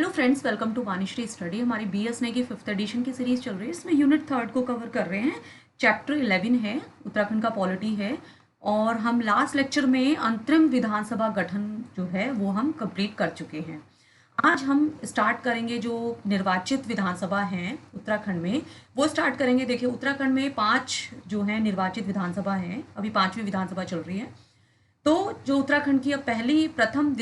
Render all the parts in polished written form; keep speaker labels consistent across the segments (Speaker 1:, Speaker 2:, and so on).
Speaker 1: Hello friends, welcome to Vanishree study. हमारी बीएसने की 5th एडिशन की सीरीज चल रही है। इसमें यूनिट 3 को कवर कर रहे हैं। चैप्टर 11 है, उत्तराखंड का पॉलिटी है। और हम लास्ट लेक्चर में अंतरिम विधानसभा गठन जो है वो हम कंप्लीट कर चुके हैं। आज हम स्टार्ट करेंगे जो निर्वाचित विधानसभा हैं उत्तराखंड में, वो स्टार्ट करेंगे। देखिए, उत्तराखंड में 5 जो है निर्वाचित विधानसभा हैं। अभी 5वीं विधानसभा चल रही है। तो जो उत्तराखंड की अब पहली प्रथम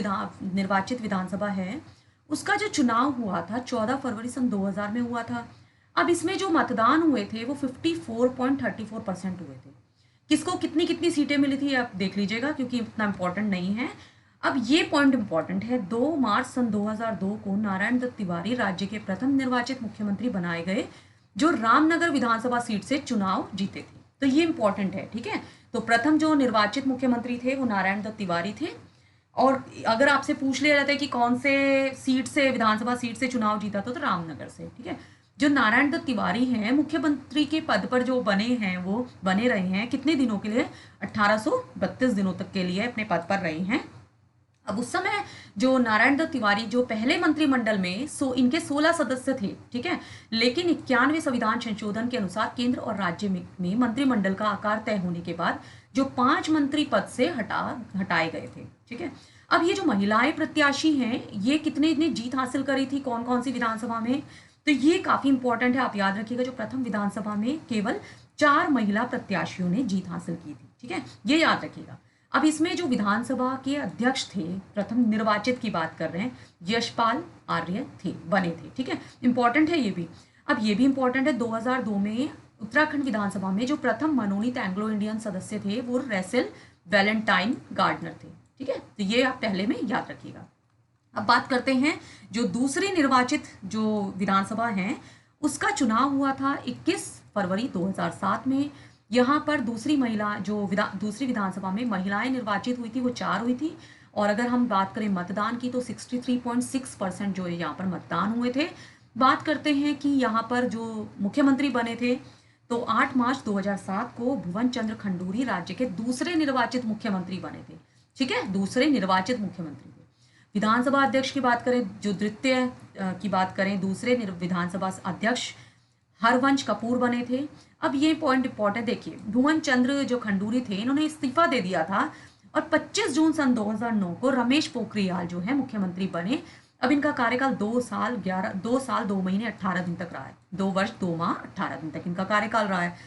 Speaker 1: निर्वाचित विधानसभा है, उसका जो चुनाव हुआ था 14 फरवरी सन 2000 में हुआ था। अब इसमें जो मतदान हुए थे वो 54.34% हुए थे। किसको कितनी कितनी सीटें मिली थी आप देख लीजिएगा, क्योंकि इतना इम्पोर्टेंट नहीं है। अब ये पॉइंट इम्पोर्टेंट है। 2 मार्च सन 2002 को नारायण दत्त तिवारी राज्य के प्रथम निर्वाचित मुख्यमंत्री बनाए गए, जो रामनगर विधानसभा सीट से चुनाव जीते थे। तो ये इंपॉर्टेंट है, ठीक है। तो प्रथम जो निर्वाचित मुख्यमंत्री थे वो नारायण दत्त तिवारी थे। और अगर आपसे पूछ लिया जाता है कि कौन से सीट से, विधानसभा सीट से चुनाव जीता था, तो रामनगर से, ठीक है। जो नारायण दत्त तिवारी हैं, मुख्यमंत्री के पद पर जो बने हैं, वो बने रहे हैं कितने दिनों के लिए? 1832 दिनों तक के लिए अपने पद पर रहे हैं। अब उस समय जो नारायण दत्त तिवारी जो पहले मंत्रिमंडल में इनके 16 सदस्य थे, ठीक है। लेकिन 91वें संविधान संशोधन के अनुसार केंद्र और राज्य में मंत्रिमंडल का आकार तय होने के बाद जो 5 मंत्री पद से हटाए गए थे, ठीक है। अब ये जो महिलाएं प्रत्याशी हैं, ये कितने जीत हासिल करी थी, कौन कौन सी विधानसभा में? तो ये काफी इंपॉर्टेंट है, आप याद रखिएगा। जो प्रथम विधानसभा में केवल 4 महिला प्रत्याशियों ने जीत हासिल की थी, ठीक है, ये याद रखिएगा। अब इसमें जो विधानसभा के अध्यक्ष थे, प्रथम निर्वाचित की बात कर रहे हैं, यशपाल आर्य थे, बने थे, ठीक है। इंपॉर्टेंट है ये भी। अब ये भी इंपॉर्टेंट है, 2002 में उत्तराखंड विधानसभा में जो प्रथम मनोनीत एंग्लो इंडियन सदस्य थे वो रेसेल वैलेंटाइन गार्डनर थे, ठीक है। तो ये आप पहले में याद रखिएगा। अब बात करते हैं जो दूसरी निर्वाचित जो विधानसभा है, उसका चुनाव हुआ था 21 फरवरी 2007 में। यहाँ पर दूसरी विधानसभा में महिलाएं निर्वाचित हुई थी, वो 4 हुई थी। और अगर हम बात करें मतदान की, तो 63.6% जो है यहाँ पर मतदान हुए थे। बात करते हैं कि यहाँ पर जो मुख्यमंत्री बने थे, तो 8 मार्च 2007 को भुवन चंद्र खंडूरी राज्य के दूसरे निर्वाचित मुख्यमंत्री बने थे, ठीक है, दूसरे निर्वाचित मुख्यमंत्री थे। विधानसभा अध्यक्ष की बात करें, जो द्वितीय की बात करें, दूसरे विधानसभा अध्यक्ष हरवंश कपूर बने थे। अब ये पॉइंट इंपॉर्टेंट देखिए, भुवन चंद्र जो खंडूरी थे, इन्होंने इस्तीफा दे दिया था और 25 जून सन 2009 को रमेश पोखरियाल जो है मुख्यमंत्री बने। अब इनका कार्यकाल 2 साल 2 महीने 18 दिन तक रहा है। 2 वर्ष 2 माह 18 दिन तक इनका कार्यकाल रहा है।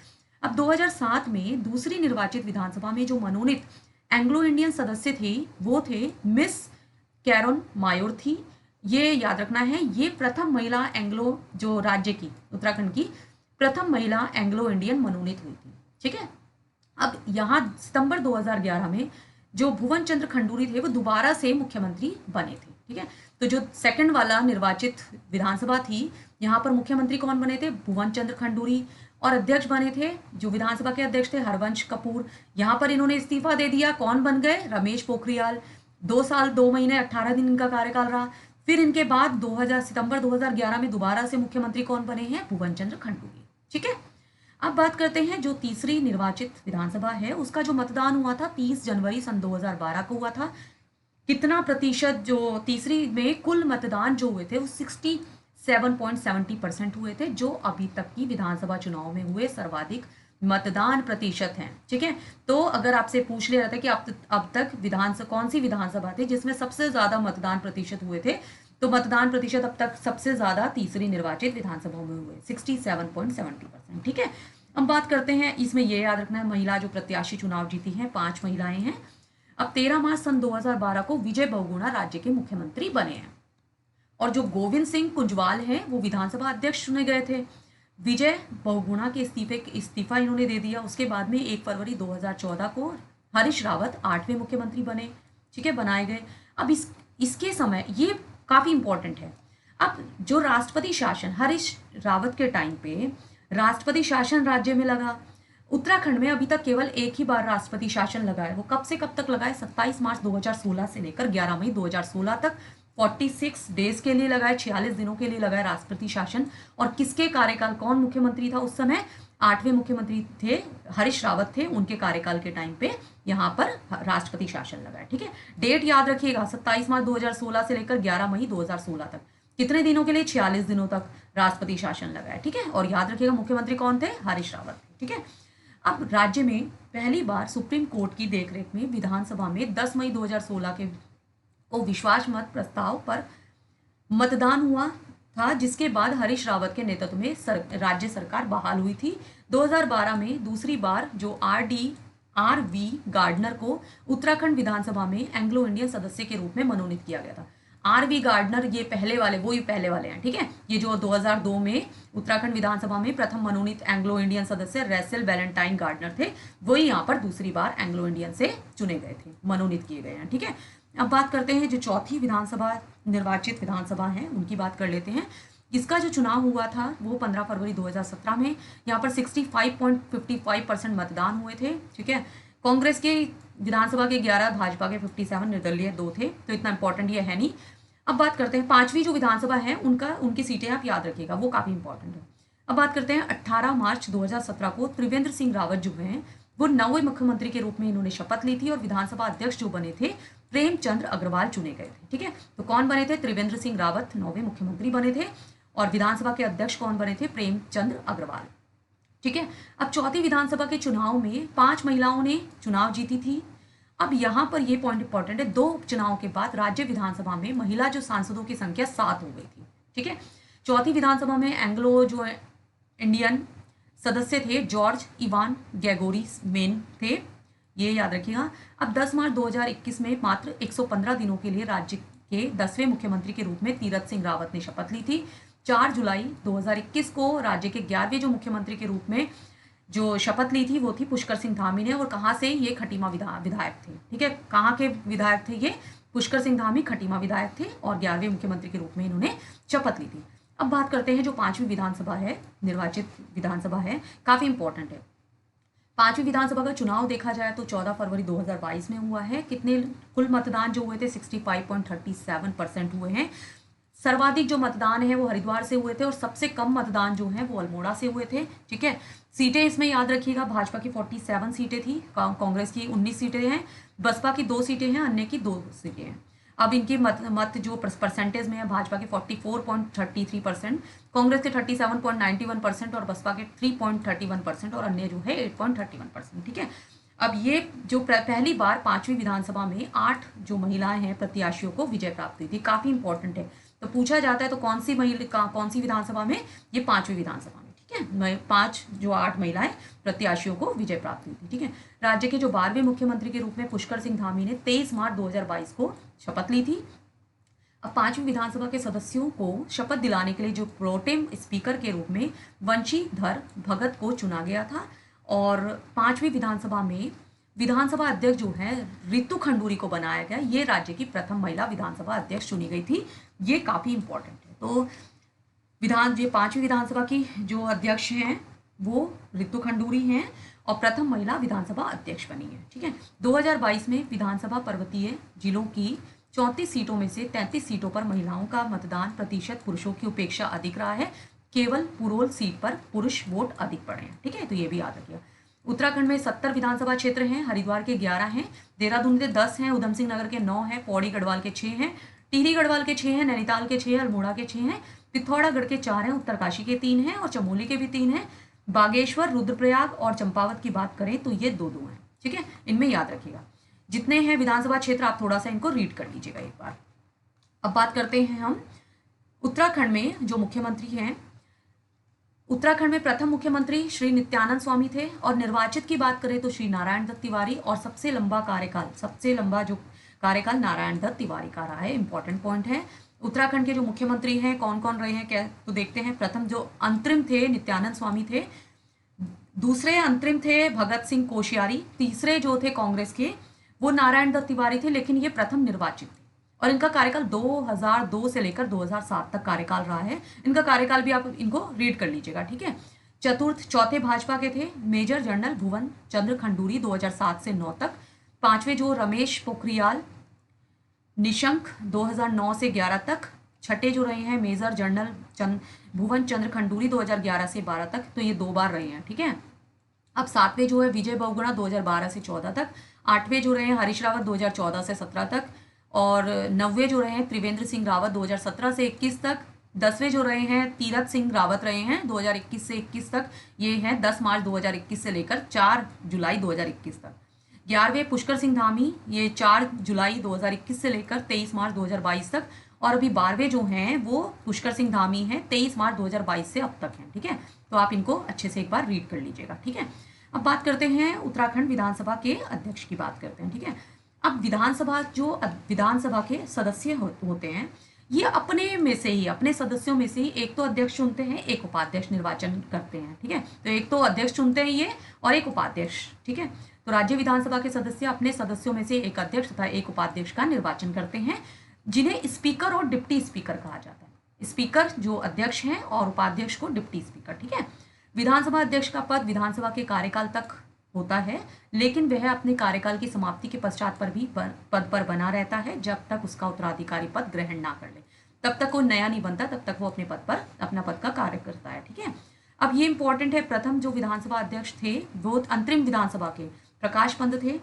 Speaker 1: अब 2007 में दूसरी निर्वाचित विधानसभा में जो मनोनीत एंग्लो इंडियन सदस्य थे वो थे मिस कैरोन मायोर थी। ये याद रखना है, ये प्रथम महिला एंग्लो, जो राज्य की, उत्तराखंड की प्रथम महिला एंग्लो इंडियन मनोनीत हुई थी, ठीक है। अब यहाँ सितंबर 2011 में जो भुवन चंद्र खंडूरी थे वो दोबारा से मुख्यमंत्री बने थे, ठीक है। तो जो सेकंड वाला निर्वाचित विधानसभा थी, यहाँ पर मुख्यमंत्री कौन बने थे? भुवन चंद्र खंडूरी। और अध्यक्ष बने थे, जो विधानसभा के अध्यक्ष थे, हरवंश कपूर। यहाँ पर इन्होंने इस्तीफा दे दिया, कौन बन गए? रमेश पोखरियाल। 2 साल 2 महीने 18 दिन इनका कार्यकाल रहा। फिर इनके बाद सितंबर 2011 में दोबारा से मुख्यमंत्री कौन बने हैं? भुवन चंद्र खंडूरी, ठीक है। अब बात करते हैं जो तीसरी निर्वाचित विधानसभा है, उसका जो मतदान हुआ था 30 जनवरी सन 2012 को हुआ था। कितना प्रतिशत? जो तीसरी में कुल मतदान जो हुए थे वो 67.70% हुए थे, जो अभी तक की विधानसभा चुनाव में हुए सर्वाधिक मतदान प्रतिशत हैं, ठीक है। तो अगर आपसे पूछ लिया जाता है कि अब तक कौन सी विधानसभा थी जिसमें सबसे ज्यादा मतदान प्रतिशत हुए थे, तो मतदान प्रतिशत अब तक सबसे ज्यादा तीसरी निर्वाचित विधानसभा में हुए 67.70%, ठीक है। अब बात करते हैं, इसमें यह याद रखना है, महिला जो प्रत्याशी चुनाव जीती हैं 5 महिलाएं हैं। अब 13 मार्च सन 2012 को विजय बहुगुणा राज्य के मुख्यमंत्री बने हैं। और जो गोविंद सिंह कुंजवाल हैं वो विधानसभा अध्यक्ष चुने गए थे। विजय बहुगुणा के इस्तीफा इन्होंने दे दिया। उसके बाद में 1 फरवरी 2014 को हरीश रावत 8वें मुख्यमंत्री बने, ठीक है, बनाए गए। अब इसके समय ये काफी इंपॉर्टेंट है। अब जो राष्ट्रपति शासन, हरीश रावत के टाइम पे राष्ट्रपति शासन राज्य में लगा। उत्तराखंड में अभी तक केवल एक ही बार राष्ट्रपति शासन लगा है। वो कब से कब तक लगा है? 27 मार्च 2016 से लेकर 11 मई 2016 तक 46 डेज के लिए लगा है, 46 दिनों के लिए लगा है राष्ट्रपति शासन। और किसके कार्यकाल, कौन मुख्यमंत्री था उस समय? 8वें मुख्यमंत्री थे, हरीश रावत थे। उनके कार्यकाल के टाइम पे यहाँ पर राष्ट्रपति शासन लगा है, ठीक है। डेट याद रखिएगा, 27 मार्च 2016 से लेकर 11 मई 2016 तक। कितने दिनों के लिए? 46 दिनों तक राष्ट्रपति शासन लगा है, ठीक है। और याद रखिएगा मुख्यमंत्री कौन थे? हरीश रावत थे, ठीक है। अब राज्य में पहली बार सुप्रीम कोर्ट की देखरेख में विधानसभा में 10 मई 2016 के को विश्वास मत प्रस्ताव पर मतदान हुआ था, जिसके बाद हरीश रावत के नेतृत्व में राज्य सरकार बहाल हुई थी। 2012 में दूसरी बार जो आर वी गार्डनर को उत्तराखंड विधानसभा में एंग्लो इंडियन सदस्य के रूप में मनोनीत किया गया था। आर.वी. गार्डनर ये पहले वाले हैं, ठीक है। ये जो 2002 में उत्तराखंड विधानसभा में प्रथम मनोनीत एंग्लो इंडियन सदस्य रेसेल वैलेंटाइन गार्डनर थे, वही यहाँ पर दूसरी बार एंग्लो इंडियन से चुने गए थे, मनोनीत किए गए हैं, ठीक है। अब बात करते हैं जो चौथी विधानसभा निर्वाचित विधानसभा है उनकी बात कर लेते हैं। इसका जो चुनाव हुआ था वो 15 फरवरी 2017 में, यहाँ पर 65.55% मतदान हुए थे, ठीक है। कांग्रेस के विधानसभा के 11, भाजपा के 57, निर्दलीय 2 थे, तो इतना इंपॉर्टेंट ये है नहीं। अब बात करते हैं पांचवी जो विधानसभा है उनकी सीटें आप याद रखिएगा, वो काफ़ी इंपॉर्टेंट है। अब बात करते हैं 18 मार्च 2017 को त्रिवेंद्र सिंह रावत जो हैं वो नवे मुख्यमंत्री के रूप में इन्होंने शपथ ली थी और विधानसभा अध्यक्ष जो बने थे प्रेमचंद्र अग्रवाल चुने गए थे, ठीक है। तो कौन बने थे? त्रिवेंद्र सिंह रावत नवे मुख्यमंत्री बने थे और विधानसभा के अध्यक्ष कौन बने थे? प्रेमचंद्र अग्रवाल, ठीक है। अब चौथी विधानसभा के चुनाव में 5 महिलाओं ने चुनाव जीती थी। अब यहाँ पर ये पॉइंट इंपॉर्टेंट है, 2 उपचुनाव के बाद राज्य विधानसभा में महिला जो सांसदों की संख्या 7 हो गई थी, ठीक है। चौथी विधानसभा में एंग्लो जो इंडियन सदस्य थे जॉर्ज इवान गैगोरी मेन थे, ये याद रखिएगा। अब 10 मार्च 2021 में मात्र 115 दिनों के लिए राज्य के 10वें मुख्यमंत्री के रूप में तीरथ सिंह रावत ने शपथ ली थी। 4 जुलाई 2021 को राज्य के 11वें जो मुख्यमंत्री के रूप में जो शपथ ली थी वो थी पुष्कर सिंह धामी ने, और कहाँ से? ये खटीमा विधायक थे, ठीक है। कहाँ के विधायक थे ये? पुष्कर सिंह धामी खटीमा विधायक थे और 11वें मुख्यमंत्री के रूप में इन्होंने शपथ ली थी। अब बात करते हैं जो 5वीं विधानसभा है, निर्वाचित विधानसभा है, काफ़ी इंपॉर्टेंट है। 5वीं विधानसभा का चुनाव देखा जाए तो 14 फरवरी 2022 में हुआ है। कितने कुल मतदान जो हुए थे? 65.37% हुए हैं। सर्वाधिक जो मतदान है वो हरिद्वार से हुए थे और सबसे कम मतदान जो है वो अल्मोड़ा से हुए थे, ठीक है। सीटें इसमें याद रखिएगा, भाजपा की 47 सीटें थी, कांग्रेस की 19 सीटें हैं, बसपा की 2 सीटें हैं, अन्य की 2 सीटें हैं। अब इनकी मत जो परसेंटेज में है, भाजपा के 44.33%, कांग्रेस के 37.91% और बसपा के 3.31% और अन्य जो है 8.31%, ठीक है। अब ये जो पहली बार 5वीं विधानसभा में 8 जो महिलाएं हैं प्रत्याशियों को विजय प्राप्त हुई थी, काफ़ी इंपॉर्टेंट है। तो पूछा जाता है तो कौन सी विधानसभा में? ये 5वीं विधानसभा में, ठीक है। 8 महिलाएं प्रत्याशियों को विजय प्राप्त हुई थी, ठीक है। राज्य के जो 12वें मुख्यमंत्री के रूप में पुष्कर सिंह धामी ने 23 मार्च 2022 को शपथ ली थी। अब 5वीं विधानसभा के सदस्यों को शपथ दिलाने के लिए जो प्रोटेम स्पीकर के रूप में वंशीधर भगत को चुना गया था और 5वीं विधानसभा में विधानसभा अध्यक्ष जो है रितु खंडूरी को बनाया गया। ये राज्य की प्रथम महिला विधानसभा अध्यक्ष चुनी गई थी, ये काफ़ी इंपॉर्टेंट है। तो ये 5वीं विधानसभा की जो अध्यक्ष हैं वो रितु खंडूरी हैं और प्रथम महिला विधानसभा अध्यक्ष बनी है, ठीक है। 2022 में विधानसभा पर्वतीय जिलों की 34 सीटों में से 33 सीटों पर महिलाओं का मतदान प्रतिशत पुरुषों की अपेक्षा अधिक रहा है। केवल पुरोल सीट पर पुरुष वोट अधिक पड़े हैं, ठीक है। तो ये भी याद रखिएगा। उत्तराखंड में 70 विधानसभा क्षेत्र हैं, हरिद्वार के 11 हैं, देहरादून के 10 हैं, उधम सिंह नगर के 9 हैं, पौड़ी गढ़वाल के 6 हैं, टिहरी गढ़वाल के 6 हैं, नैनीताल के 6 हैं, अल्मोड़ा के 6 हैं, पिथौरागढ़ के 4 हैं, उत्तरकाशी के 3 हैं और चमोली के भी 3 हैं। बागेश्वर, रुद्रप्रयाग और चंपावत की बात करें तो ये 2-2 हैं, ठीक है। इनमें याद रखिएगा जितने हैं विधानसभा क्षेत्र, आप थोड़ा सा इनको रीड कर लीजिएगा एक बार। अब बात करते हैं हम उत्तराखंड में जो मुख्यमंत्री हैं। उत्तराखंड में प्रथम मुख्यमंत्री श्री नित्यानंद स्वामी थे और निर्वाचित की बात करें तो श्री नारायण दत्त तिवारी, और सबसे लंबा जो कार्यकाल नारायण दत्त तिवारी का रहा है। इंपॉर्टेंट पॉइंट है। उत्तराखंड के जो मुख्यमंत्री हैं कौन कौन रहे हैं क्या तो देखते हैं। प्रथम जो अंतरिम थे नित्यानंद स्वामी थे, दूसरे अंतरिम थे भगत सिंह कोश्यारी, तीसरे जो थे कांग्रेस के वो नारायण दत्त तिवारी थे, लेकिन ये प्रथम निर्वाचित थे और इनका कार्यकाल 2002 से लेकर 2007 तक कार्यकाल रहा है। इनका कार्यकाल भी आप इनको रीड कर लीजिएगा, ठीक है। चौथे भाजपा के थे मेजर जनरल भुवन चंद्र खंडूरी 2007 से 9 तक। 5वें जो रमेश पोखरियाल निशंक 2009 से 11 तक। छठे जो रहे हैं मेजर जनरल भुवन चंद्र खंडूरी 2011 से 12 तक, तो ये 2 बार रहे हैं, ठीक है। अब 7वें जो है विजय बहुगुणा 2012 से 14 तक। 8वें जो रहे हैं हरीश रावत 2014 से 17 तक। और 9वें जो रहे हैं त्रिवेंद्र सिंह रावत 2017 से 21 तक। 10वें जो रहे हैं तीरथ सिंह रावत रहे हैं 2021 से 21 तक, ये हैं 10 मार्च 2021 से लेकर 4 जुलाई 2021 तक। 11वें पुष्कर सिंह धामी, ये 4 जुलाई 2021 से लेकर 23 मार्च 2022 तक। और अभी 12वें जो हैं वो पुष्कर सिंह धामी हैं 23 मार्च 2022 से अब तक हैं, ठीक है। तो आप इनको अच्छे से एक बार रीड कर लीजिएगा, ठीक है। अब बात करते हैं उत्तराखंड विधानसभा के अध्यक्ष की बात करते हैं, ठीक है। अब विधानसभा के सदस्य होते हैं, ये अपने में से ही, अपने सदस्यों में से ही एक तो अध्यक्ष चुनते हैं, एक उपाध्यक्ष निर्वाचन करते हैं, ठीक है। तो एक तो अध्यक्ष चुनते हैं ये, और एक उपाध्यक्ष, ठीक है। तो राज्य विधानसभा के सदस्य अपने सदस्यों में से एक अध्यक्ष तथा एक उपाध्यक्ष का निर्वाचन करते हैं, जिन्हें स्पीकर और डिप्टी स्पीकर कहा जाता है। स्पीकर जो अध्यक्ष हैं और उपाध्यक्ष को डिप्टी स्पीकर, ठीक है। विधानसभा अध्यक्ष का पद विधानसभा के कार्यकाल तक होता है, लेकिन वह अपने कार्यकाल की समाप्ति के पश्चात पद पर बना रहता है, जब तक उसका उत्तराधिकारी पद ग्रहण ना कर ले। तब तक वो नया नहीं बनता, तब तक वो अपना पद का कार्य करता है, ठीक है। अब ये इंपॉर्टेंट है, प्रथम जो विधानसभा अध्यक्ष थे वो अंतरिम विधानसभा के प्रकाश पंत थे।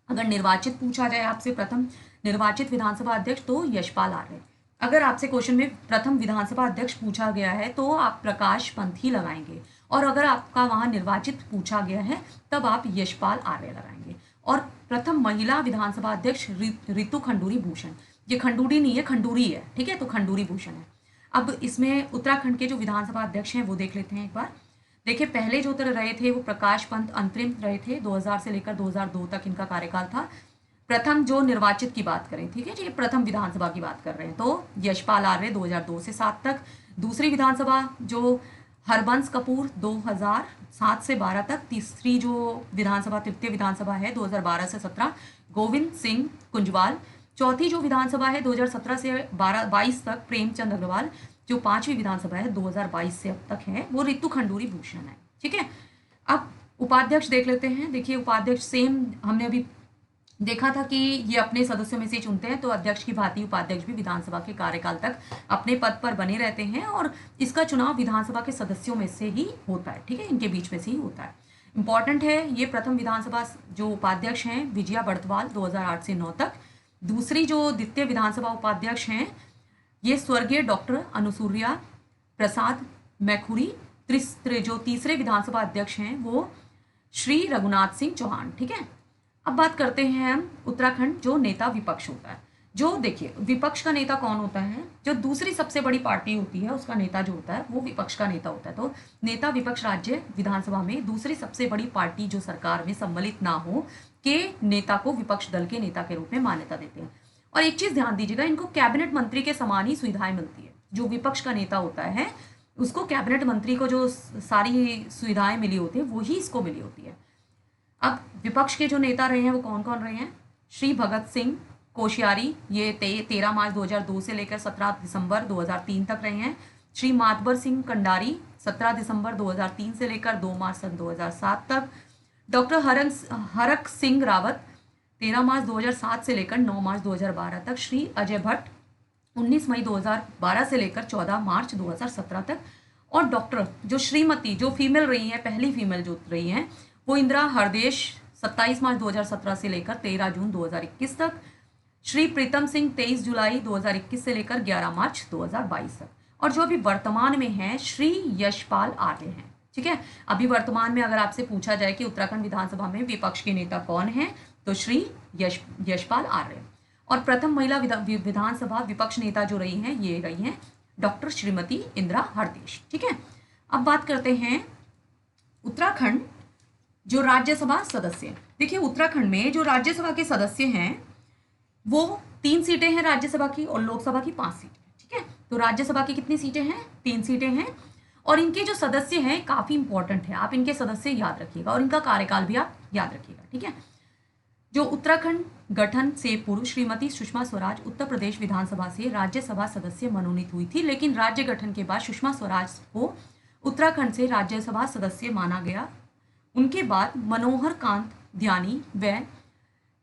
Speaker 1: अगर निर्वाचित पूछा जाए आपसे प्रथम निर्वाचित विधानसभा अध्यक्ष, तो यशपाल आर्य। अगर आपसे क्वेश्चन में प्रथम विधानसभा अध्यक्ष पूछा गया है तो आप प्रकाश पंत ही लगाएंगे, और अगर आपका वहां निर्वाचित पूछा गया है तब आप यशपाल आर्य लगाएंगे। और प्रथम महिला विधानसभा अध्यक्ष रितु खंडूरी भूषण, ये खंडूरी नहीं है, खंडूरी है, ठीक है, तो खंडूरी भूषण है। अब इसमें उत्तराखंड के जो विधानसभा अध्यक्ष हैं वो देख लेते हैं एक बार। देखिए, पहले जो उत्तर रहे थे वो प्रकाश पंत अंतरिम रहे थे, 2000 से लेकर 2002 तक इनका कार्यकाल था। प्रथम जो निर्वाचित की बात करें, ठीक है जी, प्रथम विधानसभा की बात कर रहे हैं, तो यशपाल आर्य 2002 से 7 तक। दूसरी विधानसभा जो हरबंस कपूर 2007 से 12 तक। तीसरी जो विधानसभा तृतीय विधानसभा है 2012 से 17, गोविंद सिंह कुंजवाल। चौथी जो विधानसभा है 2017 से 22 तक, प्रेमचंद अग्रवाल। जो पांचवी विधानसभा है 2022 से अब तक है वो रितु खंडूरी भूषण है, ठीक है। अब उपाध्यक्ष देख लेते हैं। देखिए, उपाध्यक्ष सेम हमने अभी देखा था कि ये अपने सदस्यों में से चुनते हैं, तो अध्यक्ष की भांति उपाध्यक्ष भी विधानसभा के कार्यकाल तक अपने पद पर बने रहते हैं, और इसका चुनाव विधानसभा के सदस्यों में से ही होता है, ठीक है, इनके बीच में से ही होता है। इंपॉर्टेंट है, ये प्रथम विधानसभा जो उपाध्यक्ष हैं विजया बड़तवाल 2008 से 9 तक। दूसरी जो द्वितीय विधानसभा उपाध्यक्ष हैं ये स्वर्गीय डॉक्टर अनुसूर्या प्रसाद मैखुरी। जो तीसरे विधानसभा अध्यक्ष हैं वो श्री रघुनाथ सिंह चौहान, ठीक है। अब बात करते हैं हम उत्तराखंड जो नेता विपक्ष होता है। जो देखिए, विपक्ष का नेता कौन होता है, जो दूसरी सबसे बड़ी पार्टी होती है उसका नेता जो होता है वो विपक्ष का नेता होता है। तो नेता विपक्ष राज्य विधानसभा में दूसरी सबसे बड़ी पार्टी जो सरकार में सम्मिलित ना हो के नेता को विपक्ष दल के नेता के रूप में मान्यता देते हैं। और एक चीज ध्यान दीजिएगा, इनको कैबिनेट मंत्री के समान ही सुविधाएं मिलती है। जो विपक्ष का नेता होता है उसको कैबिनेट मंत्री को जो सारी सुविधाएं मिली होती है वही इसको मिली होती है। अब विपक्ष के जो नेता रहे हैं वो कौन कौन रहे हैं, श्री भगत सिंह कोश्यारी, ये 13 मार्च 2002 से लेकर 17 दिसंबर 2003 तक रहे हैं। श्री मातबर सिंह कंडारी 17 दिसंबर 2003 से लेकर 2 मार्च सन 2007 तक। डॉक्टर हरक सिंह रावत 13 मार्च 2007 से लेकर 9 मार्च 2012 तक। श्री अजय भट्ट 19 मई 2012 से लेकर 14 मार्च 2017 तक। और डॉक्टर जो श्रीमती जो फीमेल रही हैं, पहली फीमेल जो रही हैं वो इंदिरा हरदेश 27 मार्च 2017 से लेकर 13 जून 2021 तक। श्री प्रीतम सिंह 23 जुलाई 2021 से लेकर 11 मार्च 2022 तक। और जो अभी वर्तमान में है श्री यशपाल आर्य हैं, ठीक है। अभी वर्तमान में अगर आपसे पूछा जाए कि उत्तराखंड विधानसभा में विपक्ष के नेता कौन है, तो श्री यशपाल आर्य। और प्रथम महिला विधानसभा विपक्ष नेता जो रही हैं ये रही हैं डॉक्टर श्रीमती इंदिरा हरदेश, ठीक है। अब बात करते हैं उत्तराखंड जो राज्यसभा सदस्य। देखिए, उत्तराखंड में जो राज्यसभा के सदस्य हैं वो 3 सीटें हैं राज्यसभा की, और लोकसभा की 5 सीटें, ठीक है। तो राज्यसभा की कितनी सीटें हैं, 3 सीटें हैं। और इनके जो सदस्य हैं काफी इंपॉर्टेंट है, आप इनके सदस्य याद रखिएगा और इनका कार्यकाल भी आप याद रखिएगा, ठीक है। जो उत्तराखंड गठन से पूर्व श्रीमती सुषमा स्वराज उत्तर प्रदेश विधानसभा से राज्यसभा सदस्य मनोनीत हुई थी, लेकिन राज्य गठन के बाद सुषमा स्वराज को उत्तराखंड से राज्यसभा सदस्य माना गया। उनके बाद मनोहर कांत ध्यानी व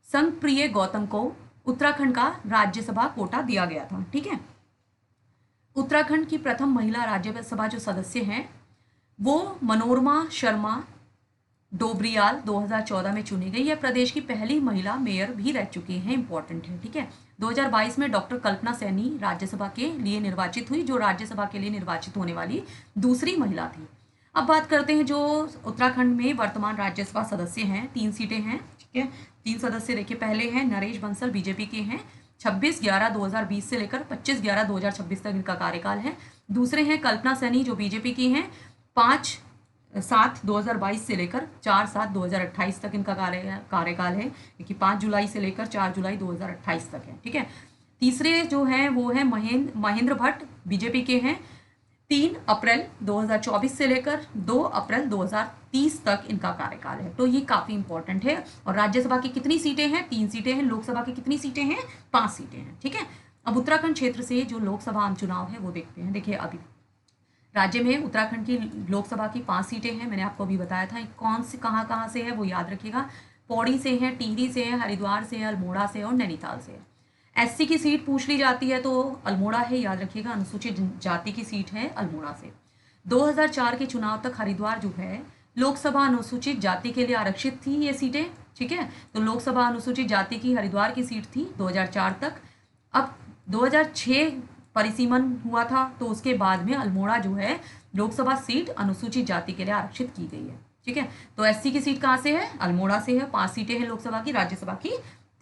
Speaker 1: संगप्रिय गौतम को उत्तराखंड का राज्यसभा कोटा दिया गया था, ठीक है। उत्तराखंड की प्रथम महिला राज्यसभा जो सदस्य हैं वो मनोरमा शर्मा डोबरियाल 2014 में चुनी गई। यह प्रदेश की पहली महिला मेयर भी रह चुकी हैं, इंपॉर्टेंट है, ठीक है। 2022 में डॉक्टर कल्पना सैनी राज्यसभा के लिए निर्वाचित हुई, जो राज्यसभा के लिए निर्वाचित होने वाली दूसरी महिला थी। अब बात करते हैं जो उत्तराखंड में वर्तमान राज्यसभा सदस्य हैं, 3 सीटें हैं, ठीक है। 3 सदस्य देखिए, पहले हैं नरेश बंसल, बीजेपी के हैं, 26/11/2020 से लेकर 25/11/2026 तक इनका कार्यकाल है। दूसरे हैं कल्पना सैनी जो बीजेपी की हैं, 5/7/2022 से लेकर 4/7/2028 तक इनका कार्यकाल है, क्योंकि 5 जुलाई से लेकर 4 जुलाई 2028 तक है, ठीक है। तीसरे जो हैं वो है महेंद्र भट्ट, बीजेपी के हैं, 3 अप्रैल 2024 से लेकर 2 अप्रैल 2030 तक इनका कार्यकाल है। तो ये काफ़ी इंपॉर्टेंट है। और राज्यसभा की कितनी सीटें हैं? 3 सीटें हैं। लोकसभा की कितनी सीटें हैं? 5 सीटें हैं, ठीक है। अब उत्तराखंड क्षेत्र से जो लोकसभा आम चुनाव है वो देखते हैं। देखिए, अभी राज्य में उत्तराखंड की लोकसभा की 5 सीटें हैं। मैंने आपको अभी बताया था कौन सी कहाँ से है, वो याद रखिएगा। पौड़ी से है, टिहरी से है, हरिद्वार से है, अल्मोड़ा से है और नैनीताल से है। एससी की सीट पूछ ली जाती है तो अल्मोड़ा है, याद रखिएगा। अनुसूचित जाति की सीट है अल्मोड़ा से। 2004 के चुनाव तक हरिद्वार जो है लोकसभा अनुसूचित जाति के लिए आरक्षित थी ये सीटें, ठीक है। तो लोकसभा अनुसूचित जाति की हरिद्वार की सीट थी 2004 तक। अब 2006 परिसीमन हुआ था, तो उसके बाद में अल्मोड़ा जो है लोकसभा सीट अनुसूचित जाति के लिए आरक्षित की गई है, ठीक है। तो एससी की सीट कहाँ से है? अल्मोड़ा से है। 5 सीटें हैं लोकसभा की, राज्यसभा की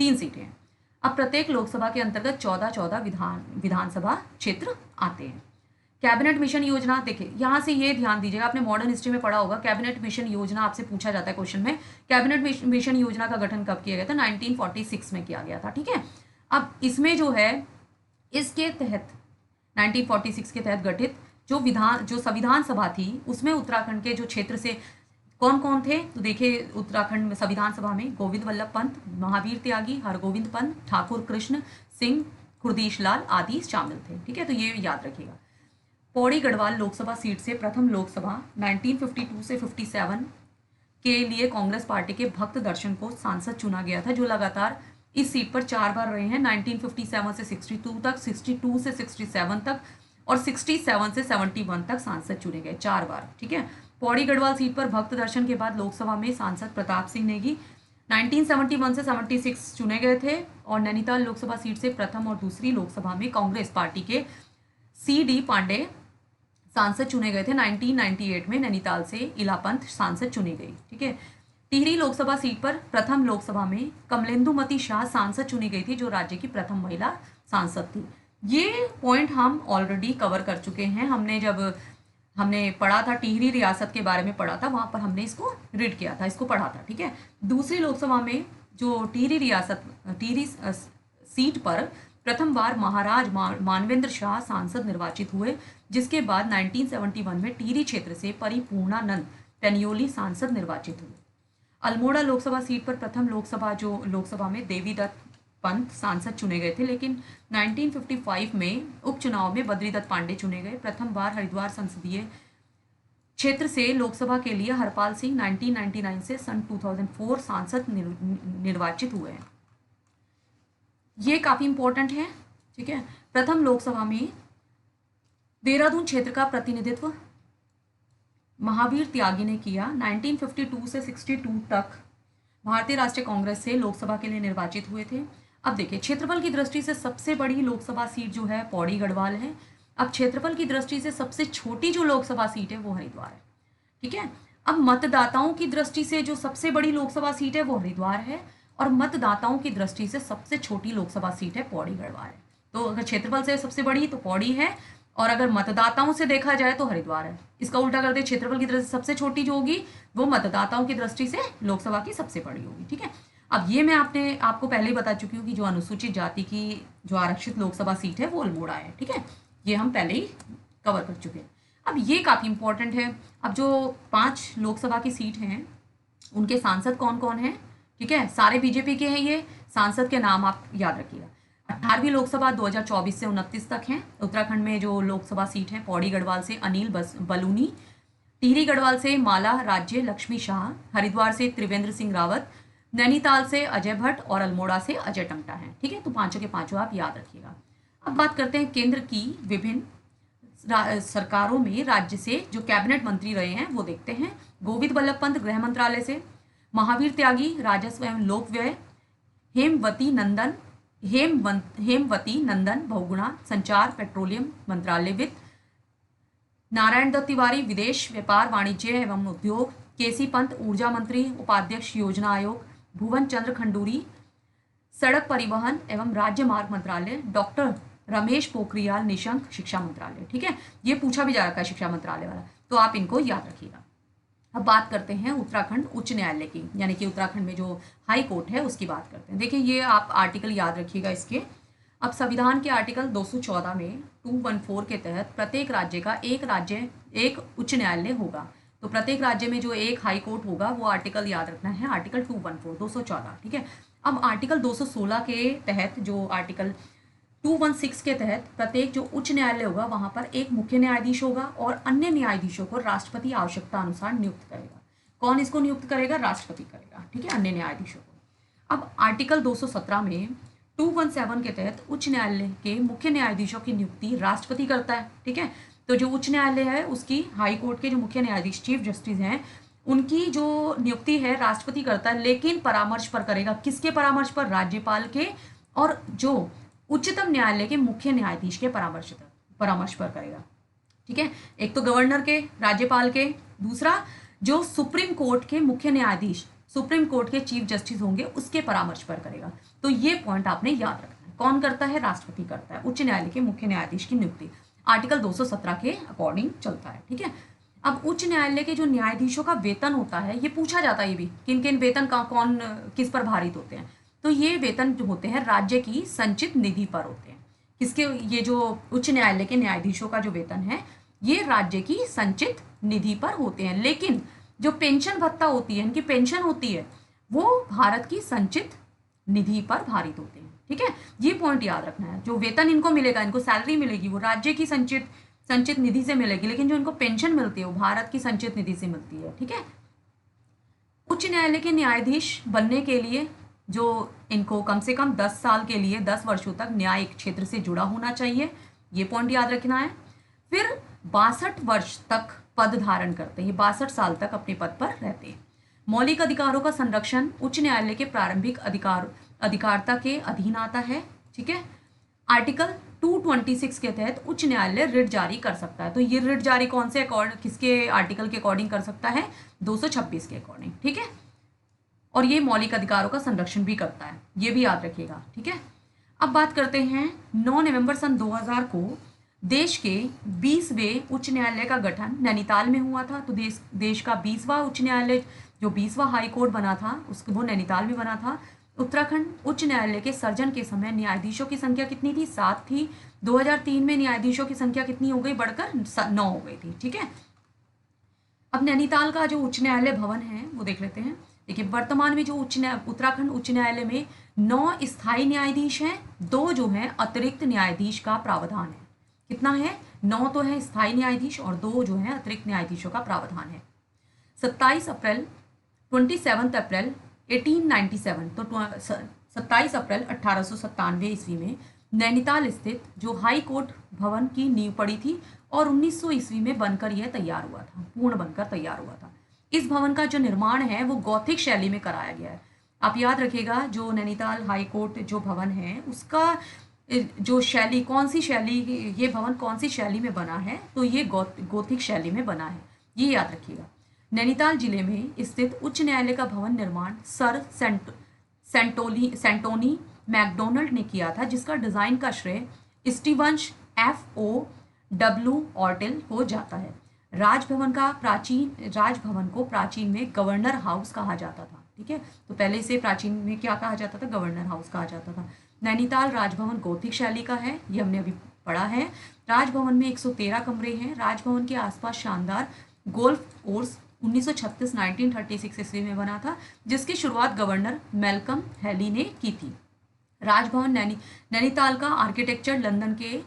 Speaker 1: 3 सीटें हैं। अब प्रत्येक लोकसभा के अंतर्गत 14 विधानसभा क्षेत्र आते हैं। कैबिनेट मिशन योजना, देखिए यहाँ से ये ध्यान दीजिएगा, आपने मॉडर्न हिस्ट्री में पढ़ा होगा। कैबिनेट मिशन योजना आपसे पूछा जाता है क्वेश्चन में। कैबिनेट मिशन योजना का गठन कब किया गया था? 1946 में किया गया था, ठीक है। अब इसमें जो है इसके तहत 1946 के तहत गठित जो संविधान सभा थी उसमें उत्तराखंड के जो क्षेत्र से कौन कौन थे? तो देखिए, उत्तराखंड में संविधान सभा में गोविंद वल्लभ पंत, महावीर त्यागी, हरगोविंद पंत, ठाकुर कृष्ण सिंह, खुर्दीश लाल आदि शामिल थे, ठीक है। तो ये याद रखिएगा। पौड़ी गढ़वाल लोकसभा सीट से प्रथम लोकसभा 1952 से 57 के लिए कांग्रेस पार्टी के भक्त दर्शन को सांसद चुना गया था, जो लगातार इस सीट पर 4 बार रहे हैं। 1957 से 62 तक, 62 से 67 तक और 67 से 71 तक सांसद चुने गए 4 बार, ठीक है। पौड़ी गढ़वाल सीट पर भक्त दर्शन के बाद लोकसभा में सांसद प्रताप सिंह नेगी 1971 से 76 चुने गए थे। और नैनीताल लोकसभा सीट से प्रथम और दूसरी लोकसभा में कांग्रेस पार्टी के CD पांडे सांसद चुने गए थे। 1998 में नैनीताल से इलापंत सांसद चुनी गई, ठीक है। टिहरी लोकसभा सीट पर प्रथम लोकसभा में कमलेंदुमती शाह सांसद चुनी गई थी, जो राज्य की प्रथम महिला सांसद थी। ये पॉइंट हम ऑलरेडी कवर कर चुके हैं। हमने पढ़ा था, टिहरी रियासत के बारे में पढ़ा था, वहां पर हमने इसको रीड किया था, इसको पढ़ा था, ठीक है। दूसरी लोकसभा में जो टिहरी सीट पर प्रथम बार महाराज मानवेंद्र शाह सांसद निर्वाचित हुए, जिसके बाद 1971 में टिहरी क्षेत्र से परिपूर्णानंद टनियोली सांसद निर्वाचित हुए। अल्मोड़ा लोकसभा सीट पर प्रथम लोकसभा में देवीदत्त पंत सांसद चुने गए थे, लेकिन 1955 में उपचुनाव में बद्रीदत्त पांडे चुने गए। प्रथम बार हरिद्वार संसदीय क्षेत्र से लोकसभा के लिए हरपाल सिंह 1999 से सन 2004 सांसद निर्वाचित हुए हैं। ये काफी इंपॉर्टेंट है, ठीक है। प्रथम लोकसभा में देहरादून क्षेत्र का प्रतिनिधित्व महावीर त्यागी ने किया। 1952 से 62 तक भारतीय राष्ट्रीय कांग्रेस से लोकसभा के लिए निर्वाचित हुए थे। अब देखिए, क्षेत्रफल की दृष्टि से सबसे बड़ी लोकसभा सीट जो है पौड़ी गढ़वाल है। अब क्षेत्रफल की दृष्टि से सबसे छोटी जो लोकसभा सीट है वो हरिद्वार है, ठीक है। अब मतदाताओं की दृष्टि से जो सबसे बड़ी लोकसभा सीट है वो हरिद्वार है, और मतदाताओं की दृष्टि से सबसे छोटी लोकसभा सीट है पौड़ी गढ़वाल है। तो अगर क्षेत्रफल से सबसे बड़ी तो पौड़ी है, और अगर मतदाताओं से देखा जाए तो हरिद्वार है। इसका उल्टा कर दे, क्षेत्रफल की दृष्टि से सबसे छोटी जो होगी वो मतदाताओं की दृष्टि से लोकसभा की सबसे बड़ी होगी, ठीक है। अब ये मैं आपको पहले ही बता चुकी हूँ कि जो अनुसूचित जाति की जो आरक्षित लोकसभा सीट है वो अल्मोड़ा है, ठीक है। ये हम पहले ही कवर कर चुके हैं। अब ये काफ़ी इंपॉर्टेंट है। अब जो 5 लोकसभा की सीट हैं उनके सांसद कौन कौन हैं, ठीक है। सारे बीजेपी के हैं। ये सांसद के नाम आप याद रखिएगा। 18वीं लोकसभा 2024 से 29 तक है। उत्तराखंड में जो लोकसभा सीट है पौड़ी गढ़वाल से अनिल बलूनी, टिहरी गढ़वाल से माला राज्य लक्ष्मी शाह, हरिद्वार से त्रिवेंद्र सिंह रावत, नैनीताल से अजय भट्ट और अल्मोड़ा से अजय टंगटा है, ठीक है। तो 5 के 5 आप याद रखिएगा। अब बात करते हैं केंद्र की विभिन्न सरकारों में राज्य से जो कैबिनेट मंत्री रहे हैं वो देखते हैं। गोविंद वल्लभ पंत गृह मंत्रालय से, महावीर त्यागी राजस्व एवं लोक व्यय, हेमवती नंदन हेमवती नंदन बहुगुणा संचार पेट्रोलियम मंत्रालय वित्त, नारायण दत्त तिवारी विदेश व्यापार वाणिज्य एवं उद्योग, केसी पंत ऊर्जा मंत्री उपाध्यक्ष योजना आयोग, भुवन चंद्र खंडूरी सड़क परिवहन एवं राज्य मार्ग मंत्रालय, डॉक्टर रमेश पोखरियाल निशंक शिक्षा मंत्रालय। ठीक है, ये पूछा भी जा रखा है शिक्षा मंत्रालय वाला, तो आप इनको याद रखिएगा। अब बात करते हैं उत्तराखंड उच्च न्यायालय की, यानी कि उत्तराखंड में जो हाई कोर्ट है उसकी बात करते हैं। देखिए ये आप आर्टिकल याद रखिएगा इसके। अब संविधान के आर्टिकल 214 में 214 के तहत प्रत्येक राज्य का एक उच्च न्यायालय होगा। तो प्रत्येक राज्य में जो एक हाई कोर्ट होगा वो आर्टिकल याद रखना है, आर्टिकल 214। ठीक है, अब आर्टिकल 216 के तहत जो आर्टिकल 216 के तहत प्रत्येक जो उच्च न्यायालय होगा वहां पर एक मुख्य न्यायाधीश होगा और अन्य न्यायाधीशों को राष्ट्रपति आवश्यकता अनुसार नियुक्त करेगा। कौन इसको नियुक्त करेगा? राष्ट्रपति करेगा। ठीक है, अन्य न्यायाधीशों को। अब आर्टिकल 217 में 217 के तहत उच्च न्यायालय के मुख्य न्यायाधीशों की नियुक्ति राष्ट्रपति करता है। ठीक है, तो जो उच्च न्यायालय है उसकी हाई कोर्ट के जो मुख्य न्यायाधीश चीफ जस्टिस हैं उनकी जो नियुक्ति है राष्ट्रपति करता है, लेकिन परामर्श पर करेगा। किसके परामर्श पर? राज्यपाल के और जो उच्चतम न्यायालय के मुख्य न्यायाधीश के परामर्श पर करेगा। ठीक है, एक तो गवर्नर के, राज्यपाल के, दूसरा जो सुप्रीम कोर्ट के मुख्य न्यायाधीश, सुप्रीम कोर्ट के चीफ जस्टिस होंगे उसके परामर्श पर करेगा। तो ये पॉइंट आपने याद रखना है। कौन करता है? राष्ट्रपति करता है उच्च न्यायालय के मुख्य न्यायाधीश की नियुक्ति। आर्टिकल 217 के अकॉर्डिंग चलता है। ठीक है, अब उच्च न्यायालय के जो न्यायाधीशों का वेतन होता है, ये पूछा जाता है ये भी, किन किन वेतन का कौन किस पर भारित होते हैं। तो ये वेतन जो होते हैं राज्य की संचित निधि पर होते हैं। किसके? ये जो उच्च न्यायालय के न्यायाधीशों का जो वेतन है ये राज्य की संचित निधि पर होते हैं, लेकिन जो पेंशन भत्ता होती है, इनकी पेंशन होती है, वो भारत की संचित निधि पर भारित होते हैं। ठीक है, ये पॉइंट याद रखना है। जो वेतन इनको मिलेगा, इनको सैलरी मिलेगी, वो राज्य की संचित निधि से मिलेगी, लेकिन जो इनको पेंशन मिलती है वो भारत की संचित निधि से मिलती है। ठीक है, उच्च न्यायालय के न्यायाधीश बनने के लिए जो इनको कम से कम 10 साल के लिए 10 वर्षों तक न्यायिक क्षेत्र से जुड़ा होना चाहिए, ये पॉइंट याद रखना है। फिर 62 वर्ष तक पद धारण करते हैं, ये 62 साल तक अपने पद पर रहते हैं। मौलिक अधिकारों का संरक्षण उच्च न्यायालय के प्रारंभिक अधिकारता के अधीन आता है। ठीक है, आर्टिकल 226 के तहत उच्च न्यायालय रिट जारी कर सकता है। तो ये रिट जारी कौन से किसके आर्टिकल के अकॉर्डिंग कर सकता है? 226 के अकॉर्डिंग। ठीक है, और ये मौलिक अधिकारों का संरक्षण भी करता है, ये भी याद रखिएगा। ठीक है, अब बात करते हैं 9 नवंबर सन 2000 को देश के 20वें उच्च न्यायालय का गठन नैनीताल में हुआ था। तो देश का 20वां उच्च न्यायालय, जो 20वां हाई कोर्ट बना था वो नैनीताल में बना था। उत्तराखंड उच्च न्यायालय के सर्जन के समय न्यायाधीशों की संख्या कितनी थी? 7 थी। 2003 में न्यायाधीशों की संख्या कितनी हो गई? बढ़कर 9 हो गई थी। ठीक है, अब नैनीताल का जो उच्च न्यायालय भवन है वो देख लेते हैं। देखिए वर्तमान में जो उत्तराखंड उच्च न्यायालय में 9 स्थायी न्यायाधीश हैं, 2 जो हैं अतिरिक्त न्यायाधीश का प्रावधान है। कितना है? 9 तो है स्थायी न्यायाधीश और 2 जो हैं अतिरिक्त न्यायाधीशों का प्रावधान है। 27 अप्रैल 1897, तो 27 अप्रैल 1897 ईस्वी में नैनीताल स्थित जो हाई कोर्ट भवन की नींव पड़ी थी और 1900 ईस्वी में बनकर यह तैयार हुआ था, पूर्ण बनकर तैयार हुआ था। इस भवन का जो निर्माण है वो गौथिक शैली में कराया गया है। आप याद रखिएगा, जो नैनीताल हाई कोर्ट जो भवन है उसका जो शैली, कौन सी शैली, ये भवन कौन सी शैली में बना है? तो ये गौथिक शैली में बना है, ये याद रखिएगा। नैनीताल जिले में स्थित उच्च न्यायालय का भवन निर्माण सर सेंटोनी मैकडोनल्ड ने किया था, जिसका डिजाइन का श्रेय स्टीवंस FOW ऑर्टेल को जाता है। राजभवन को प्राचीन में गवर्नर हाउस कहा जाता था। ठीक है, तो पहले से प्राचीन में क्या कहा जाता था? गवर्नर हाउस कहा जाता था। नैनीताल राजभवन गौथिक शैली का है, ये हमने अभी पढ़ा है। राजभवन में 113 कमरे हैं। राजभवन के आसपास शानदार गोल्फ कोर्स 1936 ईस्वी में बना था, जिसकी शुरुआत गवर्नर मैल्कम हेली ने की थी। राजभवन नैनीताल का आर्किटेक्चर लंदन के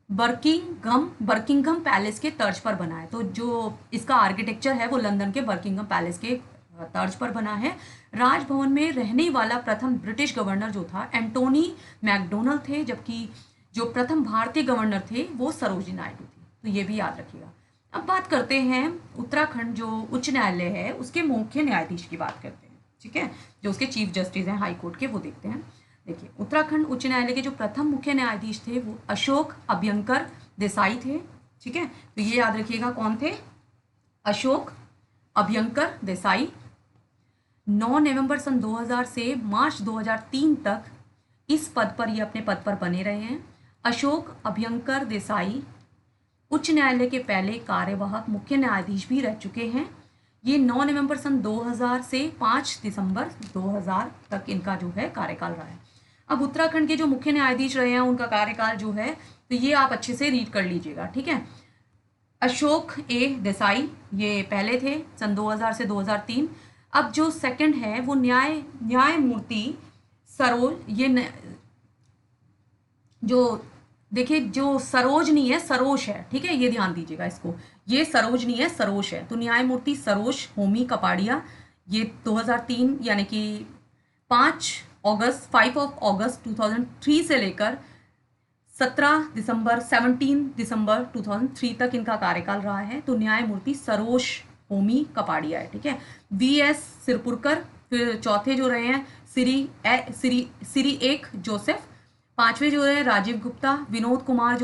Speaker 1: बर्किंघम पैलेस के तर्ज पर बना है। तो जो इसका आर्किटेक्चर है वो लंदन के बर्किंघम पैलेस के तर्ज पर बना है। राजभवन में रहने वाला प्रथम ब्रिटिश गवर्नर जो था एंटोनी मैकडोनल्ड थे, जबकि जो प्रथम भारतीय गवर्नर थे वो सरोजिनी नायडू थी। तो ये भी याद रखिएगा। अब बात करते हैं उत्तराखंड जो उच्च न्यायालय है उसके मुख्य न्यायाधीश की बात करते हैं। ठीक है, जो उसके चीफ जस्टिस हैं हाई कोर्ट के, वो देखते हैं। देखिए, उत्तराखंड उच्च न्यायालय के जो प्रथम मुख्य न्यायाधीश थे वो अशोक अभ्यंकर देसाई थे। ठीक है, तो ये याद रखिएगा कौन थे, अशोक अभ्यंकर देसाई। 9 नवंबर सन 2000 से मार्च 2003 तक इस पद पर, ये अपने पद पर बने रहे हैं। अशोक अभ्यंकर देसाई उच्च न्यायालय के पहले कार्यवाहक मुख्य न्यायाधीश भी रह चुके हैं। ये 9 नवंबर सन 2000 से 5 दिसंबर 2000 तक इनका जो है कार्यकाल रहा है। अब उत्तराखंड के जो मुख्य न्यायाधीश रहे हैं उनका कार्यकाल जो है, तो ये आप अच्छे से रीड कर लीजिएगा। ठीक है, अशोक ए देसाई ये पहले थे सन 2000 से 2003। अब जो सेकंड है वो न्यायमूर्ति सरोज, ये जो देखिए जो सरोजनी है सरोज है। ठीक है, ये ध्यान दीजिएगा इसको, ये सरोजनी है सरोज है। तो न्यायमूर्ति सरोज होमी कपाड़िया ये 2003 यानी कि 5 अगस्त 2003 से लेकर 17 दिसंबर 2003 तक इनका कार्यकाल रहा है। तो न्यायमूर्ति सरोज होमी कपाड़िया है। ठीक है, वी.एस. सिरपुरकर फिर चौथे जो रहे हैं सिरी एक जोसेफ, पांचवें जो है राजीव गुप्ता, विनोद कुमार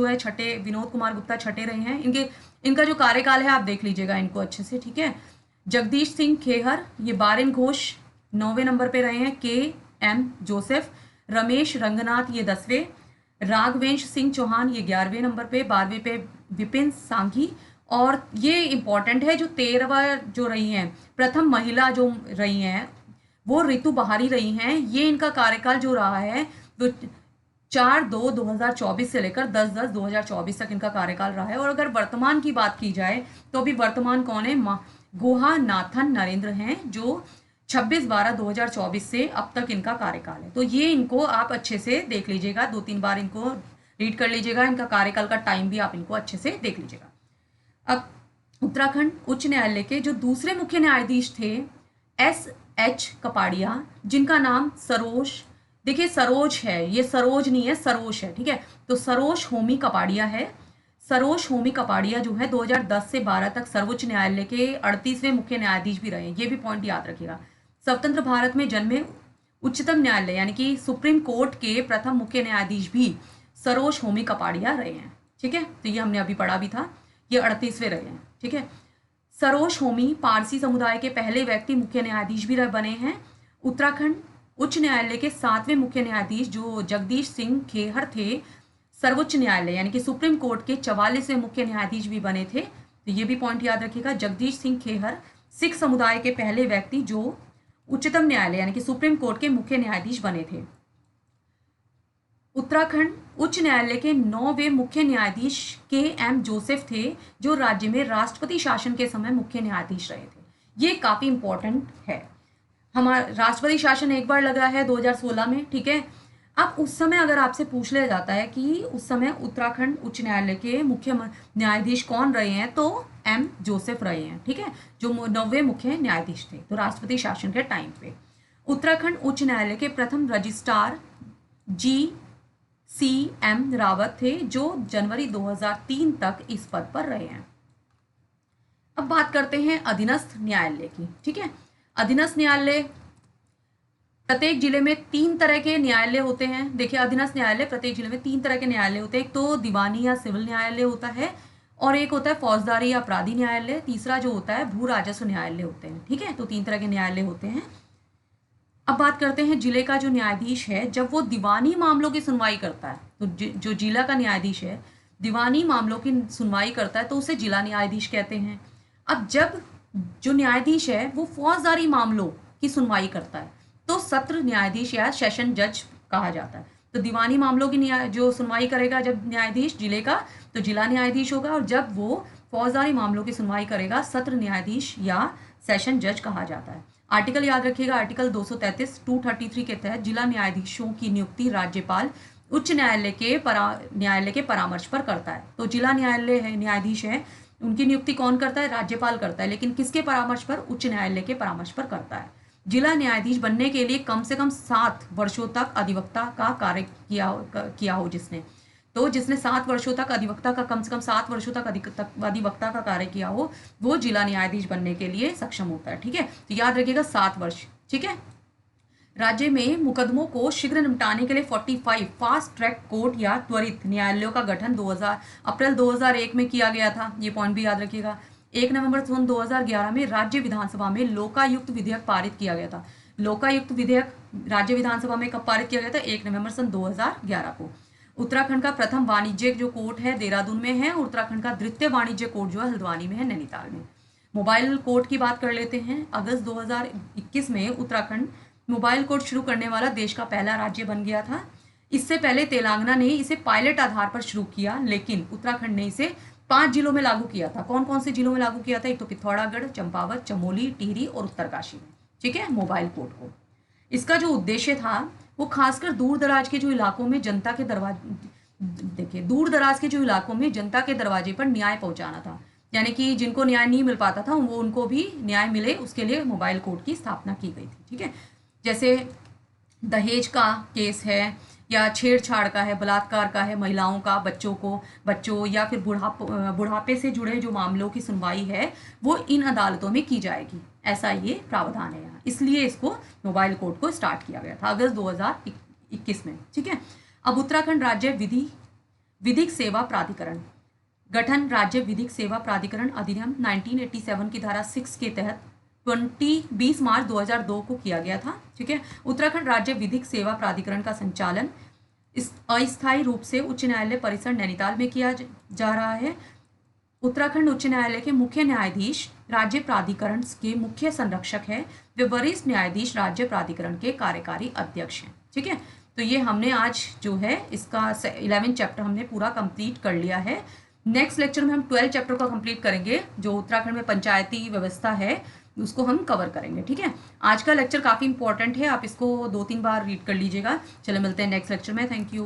Speaker 1: गुप्ता छठे रहे हैं। इनका जो कार्यकाल है आप देख लीजिएगा इनको अच्छे से। ठीक है, जगदीश सिंह खेहर ये बारिन घोष 9वें नंबर पे रहे हैं, के.एम. जोसेफ, रमेश रंगनाथ ये 10वें, राघवेंद्र सिंह चौहान ये 11वें नंबर पे, 12वें पे विपिन सांघी। और ये इंपॉर्टेंट है, जो 13वां जो रही हैं, प्रथम महिला जो रही हैं वो ऋतु बहारी रही हैं। ये इनका कार्यकाल जो रहा है वो 4/2/2024 से लेकर 10/10/2024 तक इनका कार्यकाल रहा है। और अगर वर्तमान की बात की जाए तो अभी वर्तमान कौन है, गुहा नाथन नरेंद्र हैं, जो 26/12/2024 से अब तक इनका कार्यकाल है। तो ये इनको आप अच्छे से देख लीजिएगा, 2-3 बार इनको रीड कर लीजिएगा, इनका कार्यकाल का टाइम भी आप इनको अच्छे से देख लीजिएगा। अब उत्तराखंड उच्च न्यायालय के जो दूसरे मुख्य न्यायाधीश थे S.H. कपाड़िया, जिनका नाम सरोज, देखिए सरोज है, ये सरोज नहीं है सरोज है। ठीक है, तो सरोज होमी कपाड़िया है। सरोज होमी कपाड़िया जो है 2010 से 12 तक सर्वोच्च न्यायालय के 38वें मुख्य न्यायाधीश भी रहे। ये भी पॉइंट याद रखिएगा। स्वतंत्र भारत में जन्मे उच्चतम न्यायालय यानी कि सुप्रीम कोर्ट के प्रथम मुख्य न्यायाधीश भी सरोज होमी कपाड़िया रहे हैं। ठीक है, तो ये हमने अभी पढ़ा भी था, ये 38वें रहे हैं। ठीक है, सरोज होमी पारसी समुदाय के पहले व्यक्ति मुख्य न्यायाधीश भी बने हैं। उत्तराखंड उच्च न्यायालय के 7वें मुख्य न्यायाधीश जो जगदीश सिंह खेहर थे, सर्वोच्च न्यायालय यानी कि सुप्रीम कोर्ट के 44वें मुख्य न्यायाधीश भी बने थे। तो ये भी पॉइंट याद रखिएगा, जगदीश सिंह खेहर सिख समुदाय के पहले व्यक्ति जो उच्चतम न्यायालय यानी कि सुप्रीम कोर्ट के मुख्य न्यायाधीश बने थे। उत्तराखंड उच्च न्यायालय के 9वें मुख्य न्यायाधीश के.एम. जोसेफ थे, जो राज्य में राष्ट्रपति शासन के समय मुख्य न्यायाधीश रहे थे। ये काफी इंपॉर्टेंट है। हमारा राष्ट्रपति शासन एक बार लगा है 2016 में। ठीक है, अब उस समय अगर आपसे पूछ लिया जाता है कि उस समय उत्तराखंड उच्च न्यायालय के मुख्य न्यायाधीश कौन रहे हैं, तो एम जोसेफ रहे हैं। ठीक है, जो 9वें मुख्य न्यायाधीश थे, तो राष्ट्रपति शासन के टाइम पे। उत्तराखंड उच्च न्यायालय के प्रथम रजिस्ट्रार G.C.M. रावत थे, जो जनवरी 2003 तक इस पद पर रहे हैं। अब बात करते हैं अधीनस्थ न्यायालय की। ठीक है, अधीनस्थ न्यायालय, प्रत्येक जिले में 3 तरह के न्यायालय होते हैं। देखिए, अधीनस्थ न्यायालय प्रत्येक जिले में 3 तरह के न्यायालय होते हैं। एक तो दीवानी या सिविल न्यायालय होता है, और एक होता है फौजदारी या अपराधी न्यायालय, तीसरा जो होता है भू राजस्व न्यायालय होते हैं। ठीक है, तो 3 तरह के न्यायालय होते हैं। अब बात करते हैं जिले का जो न्यायाधीश है, जब वो दीवानी मामलों की सुनवाई करता है, तो जो जिला का न्यायाधीश है दीवानी मामलों की सुनवाई करता है, तो उसे जिला न्यायाधीश कहते हैं। अब जब जो न्यायाधीश है वो फौजदारी मामलों की सुनवाई करता है, तो सत्र न्यायाधीश या सेशन जज कहा जाता है। तो दीवानी मामलों की जो सुनवाई करेगा जब न्यायाधीश जिले का, तो जिला न्यायाधीश होगा, और जब वो फौजदारी मामलों की सुनवाई करेगा, सत्र न्यायाधीश या सेशन जज कहा जाता है। आर्टिकल याद रखिएगा, आर्टिकल 233 के तहत जिला न्यायाधीशों की नियुक्ति राज्यपाल उच्च न्यायालय के परामर्श पर करता है। तो जिला न्यायालय है न्यायाधीश है, उनकी नियुक्ति कौन करता है, राज्यपाल करता है, लेकिन किसके परामर्श पर, उच्च न्यायालय के परामर्श पर करता है। जिला न्यायाधीश बनने के लिए कम से कम 7 वर्षों तक अधिवक्ता का कार्य किया हो जिसने, तो जिसने 7 वर्षों तक अधिवक्ता का, कम से कम 7 वर्षों तक अधिवक्ता का कार्य किया हो, वो जिला न्यायाधीश बनने के लिए सक्षम होता है। ठीक है, तो याद रखिएगा 7 वर्ष ठीक है। राज्य में मुकदमों को शीघ्र निपटाने के लिए 45 फास्ट ट्रैक कोर्ट या त्वरित न्यायालयों का गठन अप्रैल 2001 में किया गया था। ये पॉइंट भी याद रखिएगा। 1 नवंबर सन 2011 में राज्य विधानसभा में लोकायुक्त विधेयक पारित किया गया था। लोकायुक्त विधेयक राज्य विधानसभा में कब पारित किया गया था? 1 नवंबर सन 2011 को। उत्तराखंड का प्रथम वाणिज्यिक जो कोर्ट है देहरादून में है, और उत्तराखंड का द्वितीय वाणिज्य कोर्ट जो है हल्द्वानी में है, नैनीताल में। मोबाइल कोर्ट की बात कर लेते हैं। अगस्त 2021 में उत्तराखंड मोबाइल कोर्ट शुरू करने वाला देश का पहला राज्य बन गया था। इससे पहले तेलंगाना ने इसे पायलट आधार पर शुरू किया, लेकिन उत्तराखंड ने इसे 5 जिलों में लागू किया था। कौन कौन से जिलों में लागू किया था? एक तो पिथौरागढ़, चंपावत, चमोली, टिहरी और उत्तरकाशी में। ठीक है, मोबाइल कोर्ट को। इसका जो उद्देश्य था वो खासकर दूर दराज के जो इलाकों में जनता के दरवाजे पर न्याय पहुंचाना था। यानी कि जिनको न्याय नहीं मिल पाता था वो उनको भी न्याय मिले, उसके लिए मोबाइल कोर्ट की स्थापना की गई थी। ठीक है, जैसे दहेज का केस है, या छेड़छाड़ का है, बलात्कार का है, महिलाओं का, बच्चों या फिर बुढ़ापे से जुड़े जो मामलों की सुनवाई है वो इन अदालतों में की जाएगी। ऐसा ये प्रावधान है यहाँ, इसलिए इसको मोबाइल कोर्ट को स्टार्ट किया गया था अगस्त 2021 में। ठीक है, अब उत्तराखंड राज्य विधिक सेवा प्राधिकरण गठन। राज्य विधिक सेवा प्राधिकरण अधिनियम 1987 की धारा 6 के तहत 20 मार्च 2002 को किया गया था। ठीक है, उत्तराखंड राज्य विधिक सेवा प्राधिकरण का संचालन इस अस्थायी रूप से उच्च न्यायालय परिसर नैनीताल में किया जा रहा है। उत्तराखंड उच्च न्यायालय के मुख्य न्यायाधीश राज्य प्राधिकरण के मुख्य संरक्षक है। वे वरिष्ठ न्यायाधीश राज्य प्राधिकरण के कार्यकारी अध्यक्ष हैं। ठीक है, तो ये हमने आज जो है इसका 11 चैप्टर हमने पूरा कंप्लीट कर लिया है। नेक्स्ट लेक्चर में हम 12 चैप्टर का कंप्लीट करेंगे, जो उत्तराखंड में पंचायती व्यवस्था है उसको हम कवर करेंगे। ठीक है, आज का लेक्चर काफ़ी इंपॉर्टेंट है, आप इसको 2-3 बार रीड कर लीजिएगा। चलो मिलते हैं नेक्स्ट लेक्चर में। Thank you.